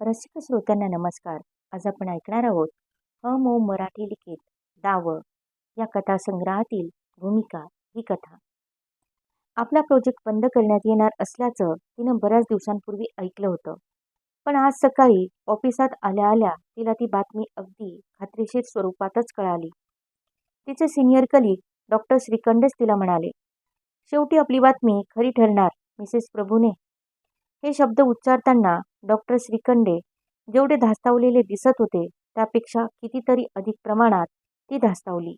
रसिक श्रोत्यांना नमस्कार. आज आपण ऐकणार आहोत हम ओम मराठी लिखित दाव या कथासंग्रहातील भूमिका ही कथा. आपला प्रोजेक्ट बंद करण्यात येणार असल्याचं तिनं बऱ्याच दिवसांपूर्वी ऐकलं होतं. पण आज सकाळी ऑफिसात आल्या आल्या तिला ती बातमी अगदी खात्रीशीर स्वरूपातच कळाली. तिचे सिनियर कलीग डॉक्टर श्रीखंडेच तिला म्हणाले, शेवटी आपली बातमी खरी ठरणार मिसेस प्रभूने. हे शब्द उच्चारताना डॉक्टर श्रीखंडे जेवढे धास्तावलेले दिसत होते त्यापेक्षा कितीतरी अधिक प्रमाणात ती धास्तावली.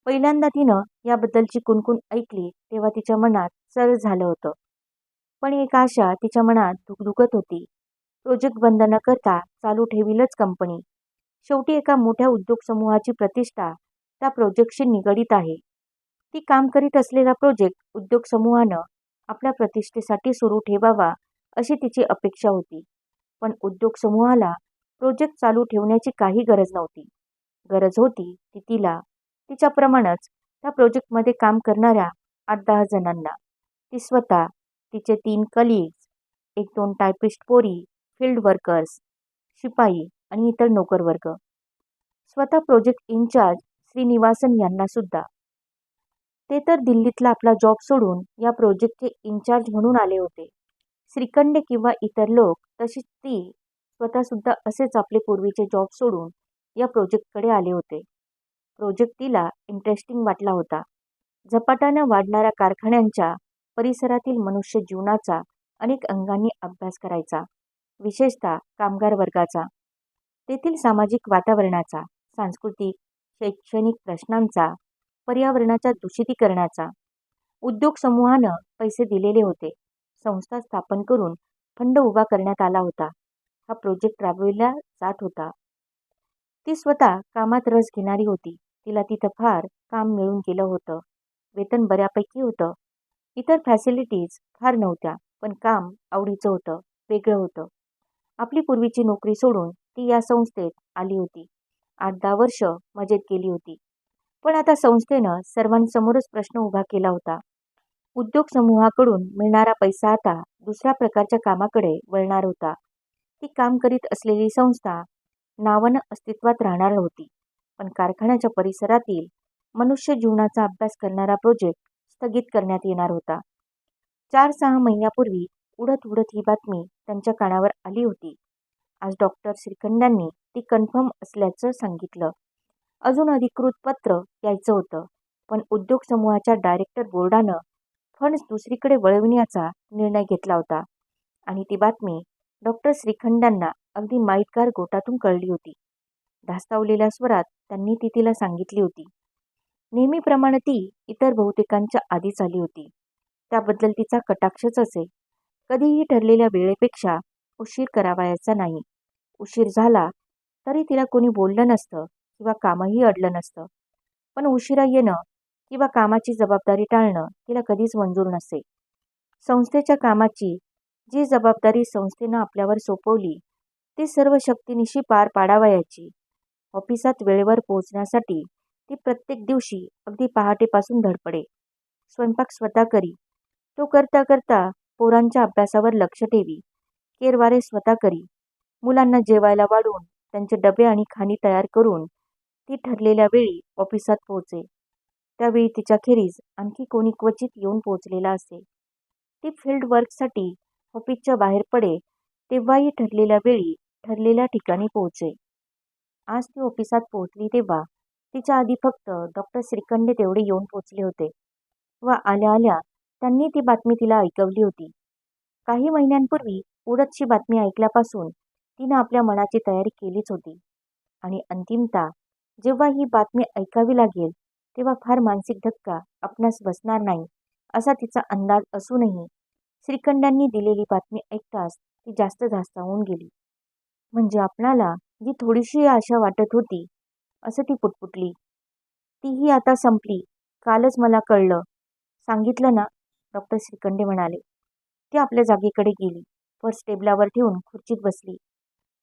पहिल्यांदा तिनं याबद्दलची कुणकुण ऐकली तेव्हा तिच्या मनात चर झालं होतं. पण एक आशा तिच्या मनात धुकधुकत होती. प्रोजेक्ट बंद न करता चालू ठेवीलच कंपनी. शेवटी एका मोठ्या उद्योग समूहाची प्रतिष्ठा त्या प्रोजेक्टशी निगडीत आहे. ती काम करीत असलेला प्रोजेक्ट उद्योग समूहानं आपल्या प्रतिष्ठेसाठी सुरू ठेवावा अशी तिची अपेक्षा होती. पण उद्योग समूहाला प्रोजेक्ट चालू ठेवण्याची काही गरज नव्हती. गरज होती ती तिला, तिच्याप्रमाणेच त्या प्रोजेक्टमध्ये काम करणाऱ्या 8-10 जणांना. ती स्वतः, तिचे 3 कलिग्स, 1-2 टायपिस्ट पोरी, फील्ड वर्कर्स, शिपाई आणि इतर नोकरवर्ग. स्वतः प्रोजेक्ट इन्चार्ज श्रीनिवासन यांना सुद्धा. ते तर दिल्लीतला आपला जॉब सोडून या प्रोजेक्टचे इन्चार्ज म्हणून आले होते. श्रीखंडे किंवा इतर लोक, तशीच ती स्वतः सुद्धा असेच आपले पूर्वीचे जॉब सोडून या प्रोजेक्टकडे आले होते. प्रोजेक्ट तिला इंटरेस्टिंग वाटला होता. झपाट्यानं वाढणाऱ्या कारखान्यांच्या परिसरातील मनुष्य जीवनाचा अनेक अंगांनी अभ्यास करायचा, विशेषतः कामगार वर्गाचा. तेथील सामाजिक वातावरणाचा, सांस्कृतिक, शैक्षणिक प्रश्नांचा, पर्यावरणाच्या दूषितीकरणाचा. उद्योग समूहानं पैसे दिलेले होते. संस्था स्थापन करून फंड उभा करण्यात आला होता. हा प्रोजेक्ट राबविला जात होता. ती स्वतः कामात रस घेणारी होती. तिला तिथं फार काम मिळून गेलं होतं. वेतन बऱ्यापैकी होतं. इतर फॅसिलिटीज फार नव्हत्या, पण काम आवडीचं होतं, वेगळं होतं. आपली पूर्वीची नोकरी सोडून ती या संस्थेत आली होती. 8-10 वर्ष मजेत गेली होती. पण आता संस्थेनं सर्वांसमोरच प्रश्न उभा केला होता. उद्योग समूहाकडून मिळणारा पैसा आता दुसऱ्या प्रकारच्या कामाकडे वळणार होता. ती काम करीत असलेली संस्था नावानं अस्तित्वात राहणार होती, पण कारखान्याच्या परिसरातील मनुष्य जीवनाचा अभ्यास करणारा प्रोजेक्ट स्थगित करण्यात येणार होता. 4-6 महिन्यापूर्वी उडत उडत ही बातमी त्यांच्या कानावर आली होती. आज डॉक्टर श्रीखंडांनी ती कन्फर्म असल्याचं सांगितलं. अजून अधिकृत पत्र यायचं होतं, पण उद्योग समूहाच्या डायरेक्टर बोर्डानं फंड्स दुसरीकडे वळविण्याचा निर्णय घेतला होता आणि ती बातमी डॉक्टर श्रीखंडांना अगदी माहीतगार गोटातून कळली होती. धास्तावलेल्या स्वरात त्यांनी ती तिला सांगितली होती. नेहमीप्रमाणे ती इतर बहुतेकांच्या आधीच आली होती. त्याबद्दल तिचा कटाक्षच असे. कधीही ठरलेल्या वेळेपेक्षा उशीर करावयाचा नाही. उशीर झाला तरी तिला कोणी बोललं नसतं किंवा कामही अडलं नसतं. पण उशिरा येणं किंवा कामाची जबाबदारी टाळणं तिला कधीच मंजूर नसे. संस्थेच्या कामाची जी जबाबदारी संस्थेनं आपल्यावर सोपवली ती सर्व शक्तीनिशी पार पाडावयाची. ऑफिसात वेळेवर पोहोचण्यासाठी ती प्रत्येक दिवशी अगदी पहाटेपासून धडपडे. स्वयंपाक स्वतः करी. तो करता करता पोरांच्या अभ्यासावर लक्ष ठेवी. केरवारे स्वतः करी. मुलांना जेवायला वाढून त्यांचे डबे आणि खाणी तयार करून ती ठरलेल्या वेळी ऑफिसात पोहोचे. त्यावेळी तिच्याखेरीज आणखी कोणी क्वचित येऊन पोहोचलेला असे. ती फील्ड वर्कसाठी ऑफिसच्या बाहेर पडे तेव्हाही ठरलेल्या वेळी ठरलेल्या ठिकाणी पोहोचे. आज ती ऑफिसात पोहोचली तेव्हा तिच्या आधी फक्त डॉक्टर श्रीखंडे तेवढे येऊन पोहोचले होते व आल्या आल्या त्यांनी ती बातमी तिला ऐकवली होती. काही महिन्यांपूर्वी उडतशी बातमी ऐकल्यापासून तिनं आपल्या मनाची तयारी केलीच होती आणि अंतिमतः जेव्हा ही बातमी ऐकावी लागेल तेव्हा फार मानसिक धक्का आपणास बसणार नाही असा तिचा अंदाज असूनही श्रीखंडांनी दिलेली बातमी ऐकताच ती जास्त धास्तावून गेली. म्हणजे आपणाला जी थोडीशी आशा वाटत होती असं ती पुटपुटली. तीही आता संपली. कालच मला कळलं. सांगितलं ना, डॉक्टर श्रीखंडे म्हणाले. ती आपल्या जागेकडे गेली. पर्स टेबलावर ठेवून खुर्चीत बसली.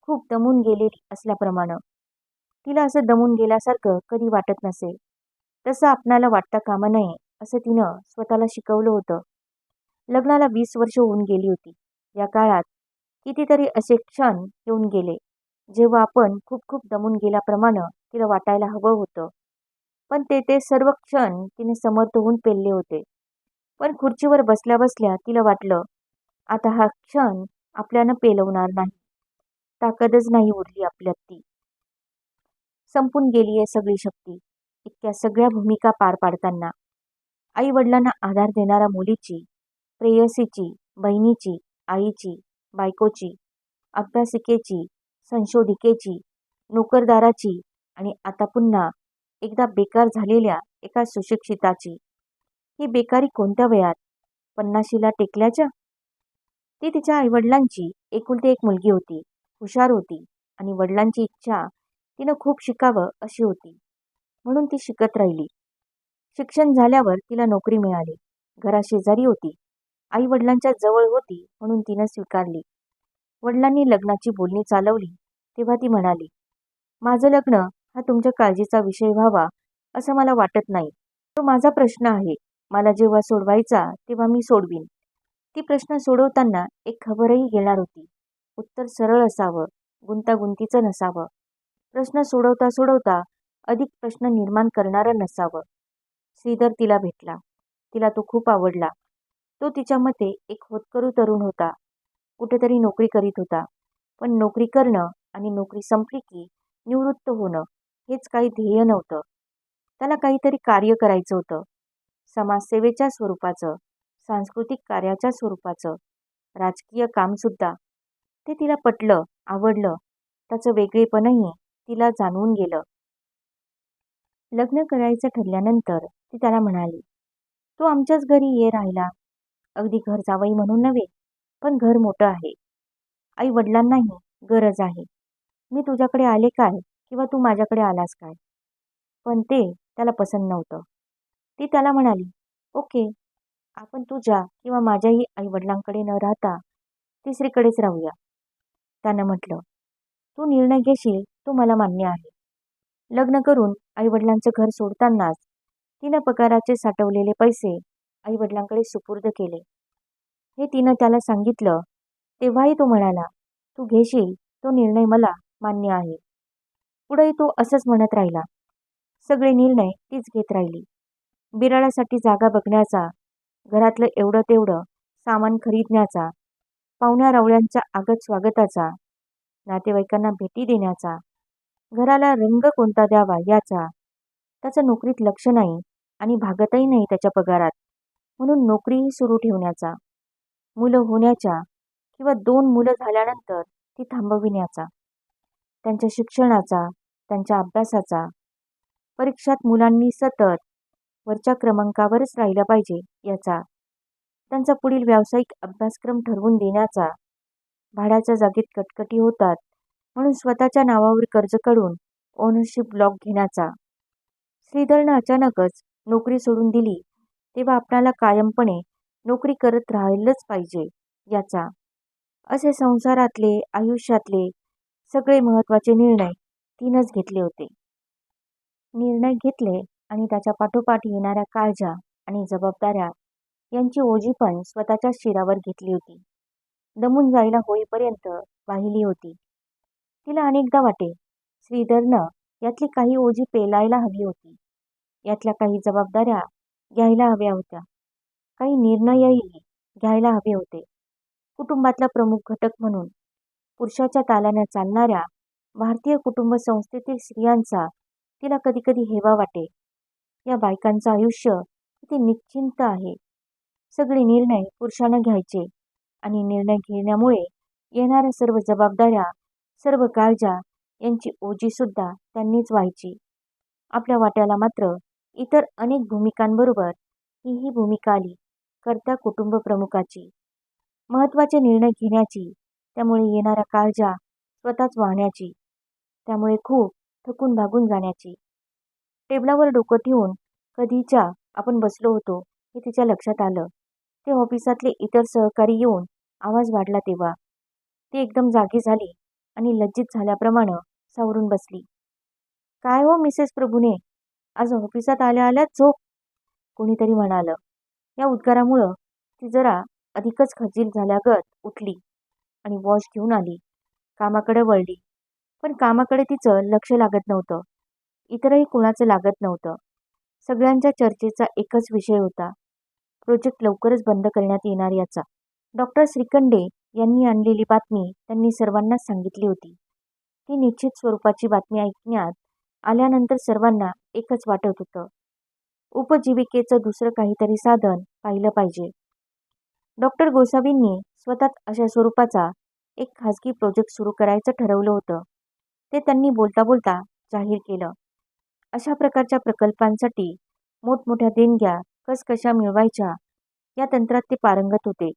खूप दमून गेलेली असल्याप्रमाणे. तिला असं दमून गेल्यासारखं कधी वाटत नसेल. तसं आपणाला वाटता कामा नये असं तिनं स्वतःला शिकवलं होतं. लग्नाला 20 वर्ष होऊन गेली होती. या काळात कितीतरी असे क्षण येऊन गेले जेव्हा आपण खूप खूप दमून गेल्याप्रमाणे तिला वाटायला हवं होतं. पण ते सर्व क्षण तिने समर्थ होऊन पेलले होते. पण खुर्चीवर बसल्या बसल्या तिला वाटलं, आता हा क्षण आपल्यानं पेलवणार नाही. ताकदच नाही उरली आपल्यात ती. संपून गेलीये सगळी शक्ती. इतक्या सगळ्या भूमिका पार पाडताना. आई वडिलांना आधार देणाऱ्या मुलीची, प्रेयसीची, बहिणीची, आईची, बायकोची, अभ्यासिकेची, संशोधिकेची, नोकरदाराची आणि आता पुन्हा एकदा बेकार झालेल्या एका सुशिक्षिताची. ही बेकारी कोणत्या वयात? 50शीला टेकल्याच्या? ती तिच्या आईवडिलांची एकुलती एक मुलगी होती. हुशार होती आणि वडिलांची इच्छा तिनं खूप शिकावं अशी होती. म्हणून ती शिकत राहिली. शिक्षण झाल्यावर तिला नोकरी मिळाली. घराशेजारी होती. आई वडिलांच्या जवळ होती म्हणून तिनं स्वीकारली. वडिलांनी लग्नाची बोलणी चालवली तेव्हा ती म्हणाली, माझं लग्न हा तुमच्या काळजीचा विषय व्हावा असं मला वाटत नाही. तो माझा प्रश्न आहे. मला जेव्हा सोडवायचा तेव्हा मी सोडवीन. ती प्रश्न सोडवताना एक खबरही घेणार होती. उत्तर सरळ असावं, गुंतागुंतीचं नसावं. प्रश्न सोडवता सोडवता अधिक प्रश्न निर्माण करणारं नसावं. श्रीधर तिला भेटला. तिला तो खूप आवडला. तो तिच्या मते एक होतकरू तरुण होता. कुठेतरी नोकरी करीत होता. पण नोकरी करणं आणि नोकरी संपली की निवृत्त होणं हेच काही ध्येय नव्हतं. त्याला काहीतरी कार्य करायचं होतं. समाजसेवेच्या स्वरूपाचं, सांस्कृतिक कार्याच्या स्वरूपाचं, राजकीय कामसुद्धा. ते तिला पटलं, आवडलं. त्याचं वेगळेपणही तिला जाणवून गेलं. लग्न करायचं ठरल्यानंतर ती त्याला म्हणाली, तू आमच्याच घरी ये राहायला. अगदी घर जावई म्हणून नव्हे, पण घर मोठं आहे. आई वडिलांनाही गरज आहे. मी तुझ्याकडे आले काय किंवा तू माझ्याकडे आलास काय? पण ते त्याला पसंत नव्हतं. ती त्याला म्हणाली, ओके, आपण तुझ्या किंवा माझ्याही आई वडिलांकडे न राहता तिसरीकडेच राहूया. त्यानं म्हटलं, तू निर्णय घेशील तो मला मान्य आहे. लग्न करून आई वडिलांचं घर सोडतानाच तिनं पगाराचे साठवलेले पैसे आई वडिलांकडे सुपूर्द केले. हे तिनं त्याला सांगितलं तेव्हाही तो म्हणाला, तू घेशील तो निर्णय मला मान्य आहे. पुढेही तो असंच म्हणत राहिला. सगळे निर्णय तीच घेत राहिली. बिराळासाठी जागा बघण्याचा, घरातलं एवढं तेवढं सामान खरीदण्याचा, पाहुण्या रावळ्यांच्या आगत स्वागताचा, नातेवाईकांना भेटी देण्याचा, घराला रंग कोणता द्यावा याचा. त्याचं नोकरीत लक्ष नाही आणि भागतही नाही त्याच्या पगारात, म्हणून नोकरीही सुरू ठेवण्याचा, मुलं होण्याच्या किंवा 2 मुलं झाल्यानंतर ती थांबविण्याचा, त्यांच्या शिक्षणाचा, त्यांच्या अभ्यासाचा, परीक्षात मुलांनी सतत वरच्या क्रमांकावरच राहिलं पाहिजे याचा, त्यांचा पुढील व्यावसायिक अभ्यासक्रम ठरवून देण्याचा, भाड्याच्या जागेत कटकटी होतात म्हणून स्वतःच्या नावावर कर्ज काढून ओनरशिप ब्लॉक घेण्याचा. श्रीधरनं अचानकच नोकरी सोडून दिली तेव्हा आपल्याला कायमपणे नोकरी करत राहिलंच पाहिजे याचा. असे संसारातले, आयुष्यातले सगळे महत्त्वाचे निर्णय तिनंच घेतले होते. निर्णय घेतले आणि त्याच्या पाठोपाठ येणाऱ्या काळजा आणि जबाबदाऱ्या यांची ओझी पण स्वतःच्याच शिरावर घेतली होती. दमून जायला होईपर्यंत वाहिली होती. तिला अनेकदा वाटे, श्रीधरनं यातली काही ओझी पेलायला हवी होती. यातल्या काही जबाबदाऱ्या घ्यायला हव्या होत्या. काही निर्णयही घ्यायला हवे होते. कुटुंबातला प्रमुख घटक म्हणून पुरुषाच्या तालाने चालणाऱ्या भारतीय कुटुंब संस्थेतील स्त्रियांचा तिला कधी कधी हेवा वाटे. या बायकांचं आयुष्य किती निश्चिंत आहे. सगळे निर्णय पुरुषानं घ्यायचे आणि निर्णय घेण्यामुळे येणाऱ्या सर्व जबाबदाऱ्या, सर्व काळजा यांची ओझी सुद्धा त्यांनीच व्हायची. आपल्या वाट्याला मात्र इतर अनेक भूमिकांबरोबर ही भूमिका आली, कर्त्या कुटुंब प्रमुखाची. महत्त्वाचे निर्णय घेण्याची, त्यामुळे येणाऱ्या काळजा स्वतःच वाहण्याची, त्यामुळे खूप थकून भागून जाण्याची. टेबलावर डोकं ठेवून कधीच्या आपण बसलो होतो हे तिच्या लक्षात आलं. ते ऑफिसातले इतर सहकारी येऊन आवाज वाढला तेव्हा ती एकदम जागी झाली आणि लज्जित झाल्याप्रमाणे सावरून बसली. काय हो मिसेस प्रभूने, आज ऑफिसात आल्या आल्याच झोप? कोणीतरी म्हणालं. या उद्गारामुळं ती जरा अधिकच खजील झाल्यागत उठली. आणि वॉच घेऊन आली. कामाकडे वळली. पण कामाकडे तिचं लक्ष लागत नव्हतं. इतरही कुणाचं लागत नव्हतं. सगळ्यांच्या चर्चेचा एकच विषय होता. प्रोजेक्ट लवकरच बंद करण्यात येणार याचा. डॉक्टर श्रीखंडे यांनी आणलेली बातमी त्यांनी सर्वांनाच सांगितली होती. ती निश्चित स्वरूपाची बातमी ऐकण्यात आल्यानंतर सर्वांना एकच वाटत होतं. उपजीविकेचं दुसरं काहीतरी साधन पाहिलं पाहिजे. डॉक्टर गोसावींनी स्वतःच अशा स्वरूपाचा एक खाजगी प्रोजेक्ट सुरू करायचं ठरवलं होतं. ते त्यांनी बोलता बोलता जाहीर केलं. अशा प्रकारच्या प्रकल्पांसाठी मोठमोठ्या देणग्या कशा मिळवायच्या या तंत्रात ते पारंगत होते.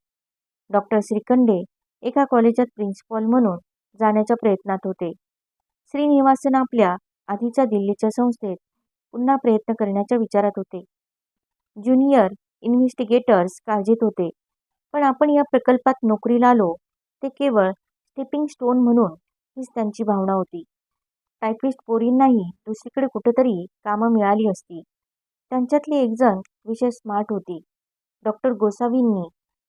डॉक्टर श्रीखंडे एका कॉलेजात प्रिन्सिपॉल म्हणून जाण्याच्या प्रयत्नात होते. श्रीनिवासन आपल्या आधीच्या दिल्लीच्या संस्थेत पुन्हा प्रयत्न करण्याच्या विचारात होते. ज्युनियर इन्व्हेस्टिगेटर्स काळजीत होते. पण आपण या प्रकल्पात नोकरीला आलो ते केवळ स्टेपिंग स्टोन म्हणून हीच त्यांची भावना होती. टायपिस्ट पोरींनाही दुसरीकडे कुठेतरी कामं मिळाली असती. त्यांच्यातली एकजण विशेष स्मार्ट होती. डॉक्टर गोसावींनी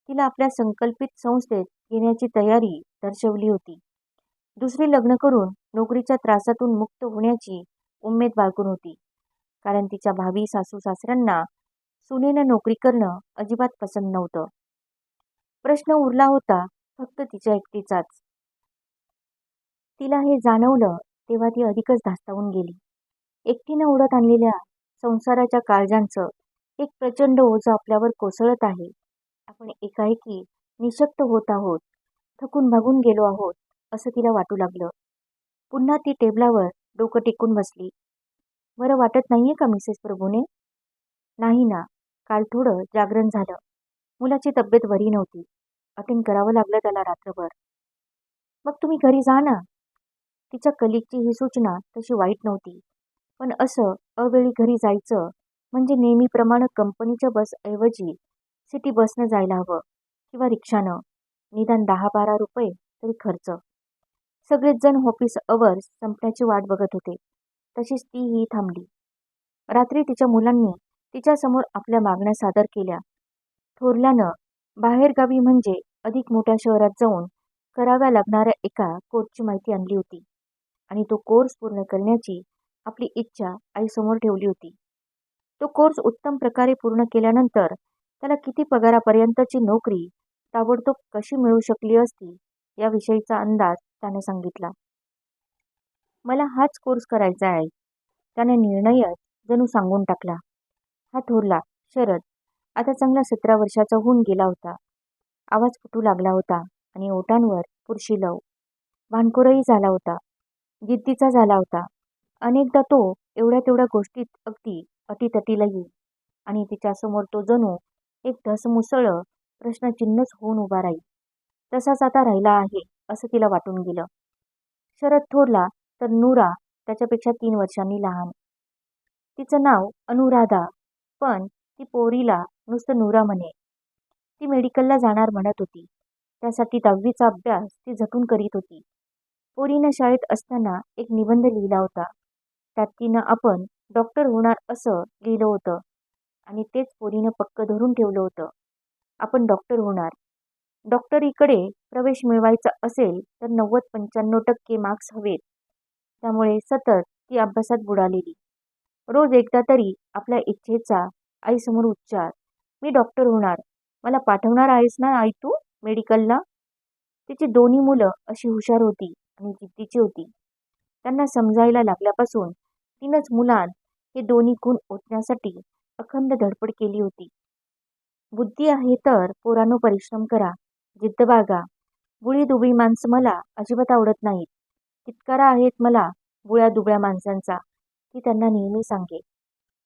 तिला आपल्या संकल्पित संस्थेत घेण्याची तयारी दर्शवली होती. दुसरी लग्न करून नोकरीच्या त्रासातून मुक्त होण्याची उमेद बाळगून होती. कारण तिच्या भावी सासू सासऱ्यांना सुनेनं नोकरी करणं अजिबात पसंत नव्हतं. प्रश्न उरला होता फक्त तिच्या एकटीचाच. तिला हे जाणवलं तेव्हा ती अधिकच धास्तावून गेली. एकटीनं ओढत आणलेल्या संसाराच्या काळजांचं एक प्रचंड ओझं आपल्यावर कोसळत आहे. आपण एकाएकी निशक्त होत आहोत, थकून भागून गेलो आहोत असं तिला वाटू लागलं. पुन्हा ती टेबलावर डोकं टेकून बसली. बरं वाटत नाहीये का मिसेस प्रभूने? नाही ना, काल थोडं जागरण झालं. मुलाची तब्येत बरी नव्हती. अटेंड करावं लागलं त्याला रात्रभर. मग तुम्ही घरी जा ना. तिच्या कलिगची ही सूचना तशी वाईट नव्हती. पण असं अवेळी घरी जायचं म्हणजे नेहमीप्रमाणे कंपनीच्या बसऐवजी सिटी बसनं जायला हवं किंवा रिक्षानं. निदान 10-12 रुपये तरी खर्च. सगळेच जण ऑफिस अवर्स संपण्याची वाट बघत होते. तशीच तीही थांबली. रात्री तिच्या मुलांनी तिच्यासमोर आपल्या मागण्या सादर केल्या. थोरल्यानं बाहेरगावी म्हणजे अधिक मोठ्या शहरात जाऊन कराव्या लागणाऱ्या एका कोर्सची माहिती आणली होती आणि तो कोर्स पूर्ण करण्याची आपली इच्छा आईसमोर ठेवली होती. तो कोर्स उत्तम प्रकारे पूर्ण केल्यानंतर त्याला किती पगारापर्यंतची नोकरी ताबडतोब कशी मिळू शकली असती याविषयीचा अंदाज त्याने सांगितला. मला हाच कोर्स करायचा आहे. त्याने निर्णयच जणू सांगून टाकला. हा थोरला शरद आता चांगला 17 वर्षाचा होऊन गेला होता. आवाज फुटू लागला होता आणि ओठांवर पुरशी लव. भांडखोरही झाला होता. जिद्दीचा झाला होता. अनेकदा तो एवढ्या तेवढ्या गोष्टीत अगदी अटीतटीला येई आणि तिच्यासमोर तो जणू एक ढसमुसळं प्रश्नचिन्हच होऊन उभा राही. तसाच आता राहिला आहे असं तिला वाटून गेलं. शरद थोरला तर नूरा त्याच्यापेक्षा 3 वर्षांनी लहान. तिचं नाव अनुराधा, पण ती पोरीला नुसतं नूरा म्हणे. ती मेडिकलला जाणार म्हणत होती. त्यासाठी 10वीचा अभ्यास ती झटून करीत होती. पोरीनं शाळेत असताना एक निबंध लिहिला होता. त्यात तिनं आपण डॉक्टर होणार असं लिहिलं होतं आणि तेच पोरीनं पक्क धरून ठेवलं होतं. आपण डॉक्टर होणार. डॉक्टरीकडे प्रवेश मिळवायचा असेल तर 90-95% मार्क्स हवेत. त्यामुळे सतत ती अभ्यासात बुडालेली. रोज एकदा तरी आपल्या इच्छेचा आईसमोर उच्चार, मी डॉक्टर होणार. मला पाठवणार आहेस ना आई तू मेडिकलला? तिची दोन्ही मुलं अशी हुशार होती आणि जिद्दीची होती. त्यांना समजायला लागल्यापासून तिनंच मुलांत हे दोन्ही गुण ओतण्यासाठी अखंड धडपड केली होती. बुद्धी आहे तर पोरांनो परिश्रम करा, जिद्द बाळगा. बुळी-दुबळी माणसं मला अजिबात आवडत नाहीत. तिटकारा आहेत मला बुळ्या-दुबळ्या माणसांचा, ती त्यांना नेहमी सांगे.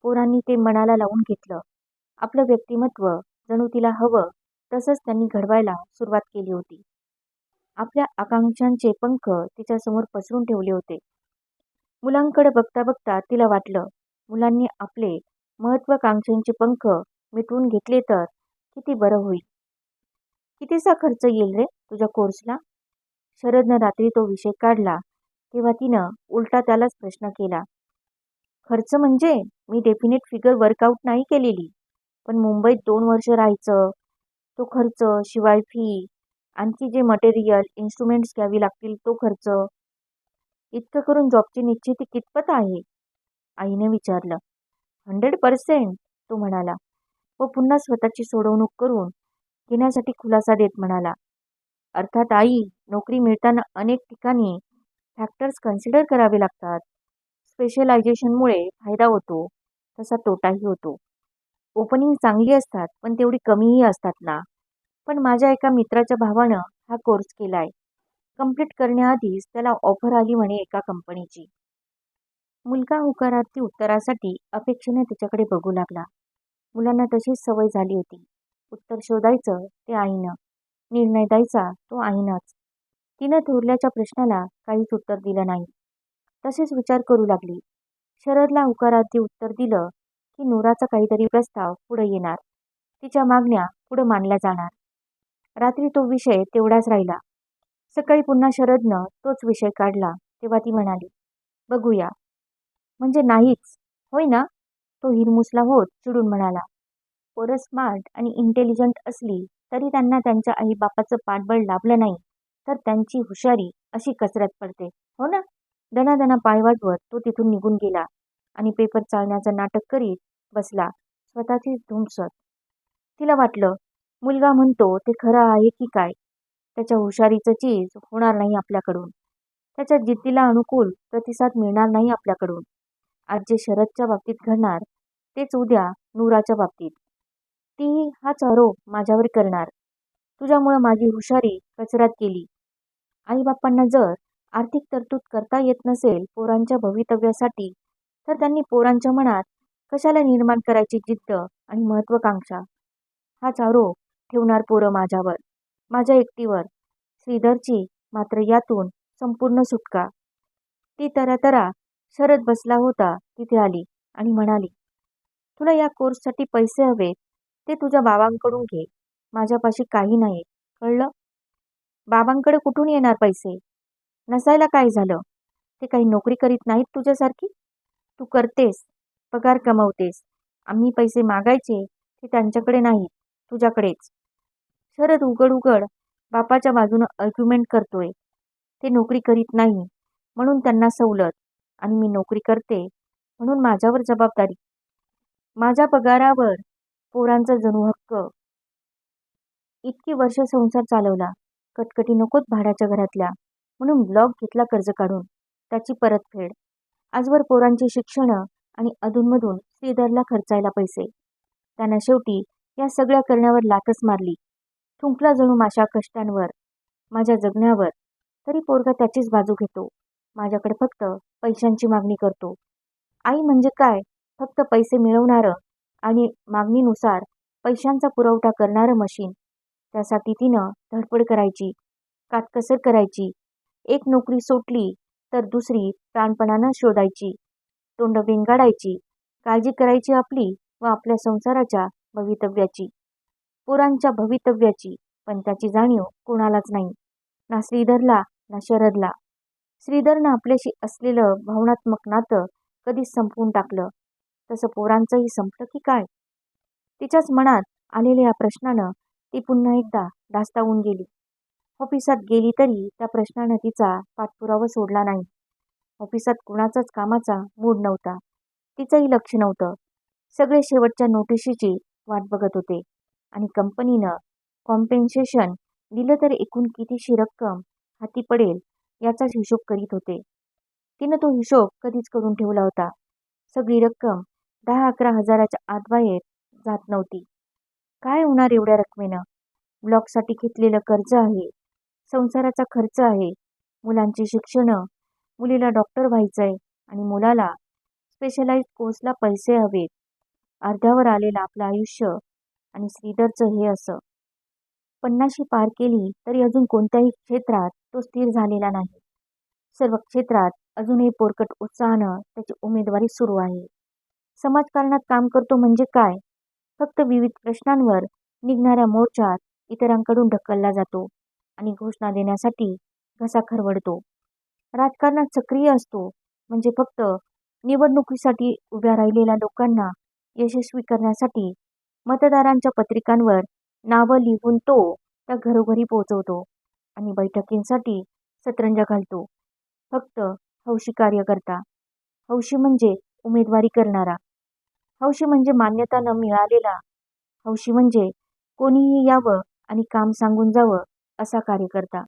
पोरांनी ते मनाला लावून घेतलं. आपलं व्यक्तिमत्व जणू तिला हवं तसंच त्यांनी घडवायला सुरुवात केली होती. आपल्या आकांक्षांचे पंख तिच्यासमोर पसरून ठेवले होते. मुलांकडे बघता बघता तिला वाटलं, मुलांनी आपले महत्वाकांक्षांचे पंख मिटवून घेतले तर किती बरं होईल. कितीचा खर्च येईल रे तुझ्या कोर्सला? शरदनं रात्री तो विषय काढला तेव्हा तिनं उलटा त्यालाच प्रश्न केला. खर्च म्हणजे मी डेफिनेट फिगर वर्कआउट नाही केलेली, पण मुंबईत 2 वर्ष राहायचं, तो खर्च शिवाय फी, आणखी जे मटेरियल, इन्स्ट्रुमेंट्स घ्यावी लागतील तो खर्च. इतकं करून जॉबची निश्चिती कितपत आहे? आईने विचारलं. 100%, तो म्हणाला व पुन्हा स्वतःची सोडवणूक करून घेण्यासाठी खुलासा देत म्हणाला. अर्थात आई, नोकरी मिळताना अनेक ठिकाणी फॅक्टर्स कन्सिडर करावे लागतात. स्पेशलायझेशनमुळे फायदा होतो, तसा तोटाही होतो. ओपनिंग चांगली असतात, पण तेवढी कमीही असतात ना. पण माझ्या एका मित्राच्या भावानं हा कोर्स केलाय. कंप्लीट करण्याआधीच त्याला ऑफर आली म्हणे एका कंपनीची. मुलगा होकारार्थी उत्तरासाठी अपेक्षेने तिच्याकडे बघू लागला. मुलांना तशीच सवय झाली होती. उत्तर शोधायचं ते आईनं, निर्णय द्यायचा तो आईनंच. तिनं थोरल्याच्या प्रश्नाला काहीच उत्तर दिलं नाही. तसेच विचार करू लागली. शरदला होकारार्थी उत्तर दिलं की नूराचा काहीतरी प्रस्ताव पुढे येणार, तिच्या मागण्या पुढे मानल्या जाणार. रात्री तो विषय तेवढाच राहिला. सकाळी पुन्हा शरदनं तोच विषय काढला तेव्हा ती म्हणाली, बघूया. म्हणजे नाहीच, होय ना? तो हिरमुसला होत चिडून म्हणाला. पोरं स्मार्ट आणि इंटेलिजंट असली तरी त्यांना त्यांच्या आईबापाचं पाठबळ लाभलं नाही तर त्यांची हुशारी अशी कसरत पडते, हो ना? दणादणा पाय वाजवत तो तिथून निघून गेला आणि पेपर चालण्याचं नाटक करीत बसला, स्वतःची धुमसत. तिला वाटलं, मुलगा म्हणतो ते खरं आहे की काय? त्याच्या हुशारीचं चीज होणार नाही आपल्याकडून. त्याच्या जिद्दीला अनुकूल प्रतिसाद मिळणार नाही आपल्याकडून. आज जे शरदच्या बाबतीत घडणार तेच उद्या नूराच्या बाबतीत. तीही हाच आरोप माझ्यावर करणार. तुझ्यामुळं माझी हुशारी कचऱ्यात गेली. आईबापांना जर आर्थिक तरतूद करता येत नसेल पोरांच्या भवितव्यासाठी, तर त्यांनी पोरांच्या मनात कशाला निर्माण करायची जिद्द आणि महत्वाकांक्षा? हाच आरोप ठेवणार पोरं माझ्यावर, माझ्या एकटीवर. श्रीधरची मात्र यातून संपूर्ण सुटका. ती तरातरा शरद बसला होता तिथे आली आणि म्हणाली, तुला या कोर्ससाठी पैसे हवेत ते तुझ्या बाबांकडून घे. माझ्यापाशी काही नाही, कळलं? बाबांकडे कुठून येणार पैसे? नसायला काय झालं? ते काही नोकरी करीत नाहीत तुझ्यासारखी? तू करतेस, पगार कमवतेस. आम्ही पैसे मागायचे ते त्यांच्याकडे नाहीत, तुझ्याकडेच. शरद उघड उघड बापाच्या बाजूनं आर्ग्युमेंट करतोय. ते नोकरी करीत नाही म्हणून त्यांना सवलत, आणि मी नोकरी करते म्हणून माझ्यावर जबाबदारी. माझ्या पगारावर पोरांचा जणू हक्क. इतकी वर्ष संसार चालवला, कटकटी नकोत भाड्याच्या घरातल्या, म्हणून ब्लॉक घेतला कर्ज काढून, त्याची परतफेड. आजवर पोरांची शिक्षणं आणि अधूनमधून श्रीधरला खर्चायला पैसे. त्यानं शेवटी या सगळ्या करण्यावर लाथच मारली. थुंकला जणू माझ्या कष्टांवर, माझ्या जगण्यावर. तरी पोरगा त्याचीच बाजू घेतो. माझ्याकडे फक्त पैशांची मागणी करतो. आई म्हणजे काय? फक्त पैसे मिळवणारं आणि मागणीनुसार पैशांचा पुरवठा करणारं मशीन. त्यासाठी तिनं धडपड करायची, काटकसर करायची. एक नोकरी सोडली तर दुसरी प्राणपणानं शोधायची, तोंड वेंगाडायची, काळजी करायची आपली व आपल्या संसाराच्या भवितव्याची, पोरांच्या भवितव्याची. पण त्याची जाणीव कोणालाच नाही, ना श्रीधरला ना शरदला. श्रीधरनं आपल्याशी असलेलं भावनात्मक नातं कधीच संपवून टाकलं, तसं पोरांचंही संपलं की काय? तिच्याच मनात आलेल्या या प्रश्नानं ती पुन्हा एकदा धास्तावून गेली. ऑफिसात गेली तरी त्या प्रश्नानं तिचा पाठपुरावा सोडला नाही. ऑफिसात कुणाचाच कामाचा मूड नव्हता, तिचंही लक्ष नव्हतं. सगळे शेवटच्या नोटिशीची वाट बघत होते आणि कंपनीनं कॉम्पेन्सेशन दिलं तर एकूण कितीशी रक्कम हाती पडेल याचाच हिशोब करीत होते. तिनं तो हिशोब कधीच करून ठेवला होता. सगळी रक्कम 10-11 हजाराच्या आत बाहेर जात नव्हती. काय होणार एवढ्या रकमेनं? ब्लॉकसाठी घेतलेलं कर्ज आहे, संसाराचा खर्च आहे, मुलांची शिक्षणं, मुलीला डॉक्टर व्हायचंय आणि मुलाला स्पेशलाइज कोर्सला पैसे हवेत. अर्ध्यावर आलेलं आपलं आयुष्य आणि श्रीधरचं हे असं. 50शी पार केली तरी अजून कोणत्याही क्षेत्रात तो स्थिर झालेला नाही. सर्व क्षेत्रात अजूनही पोरकट उत्साहानं त्याची उमेदवारी सुरू आहे. समाजकारणात काम करतो म्हणजे काय? फक्त विविध प्रश्नांवर निघणाऱ्या मोर्चात इतरांकडून ढकलला जातो आणि घोषणा देण्यासाठी घसा खरवडतो. राजकारणात सक्रिय असतो म्हणजे फक्त निवडणुकीसाठी उभ्या राहिलेल्या लोकांना यशस्वी करण्यासाठी मतदारांच्या पत्रिकांवर नावं लिहून तो त्या घरोघरी पोहोचवतो आणि बैठकींसाठी सतरंजा घालतो. फक्त हौशी कार्यकर्ता. हौशी म्हणजे उमेदवारी करणारा. हौशी म्हणजे मान्यता न मिळालेला. हौशी म्हणजे कोणीही यावं आणि काम सांगून जावं असा कार्यकर्ता.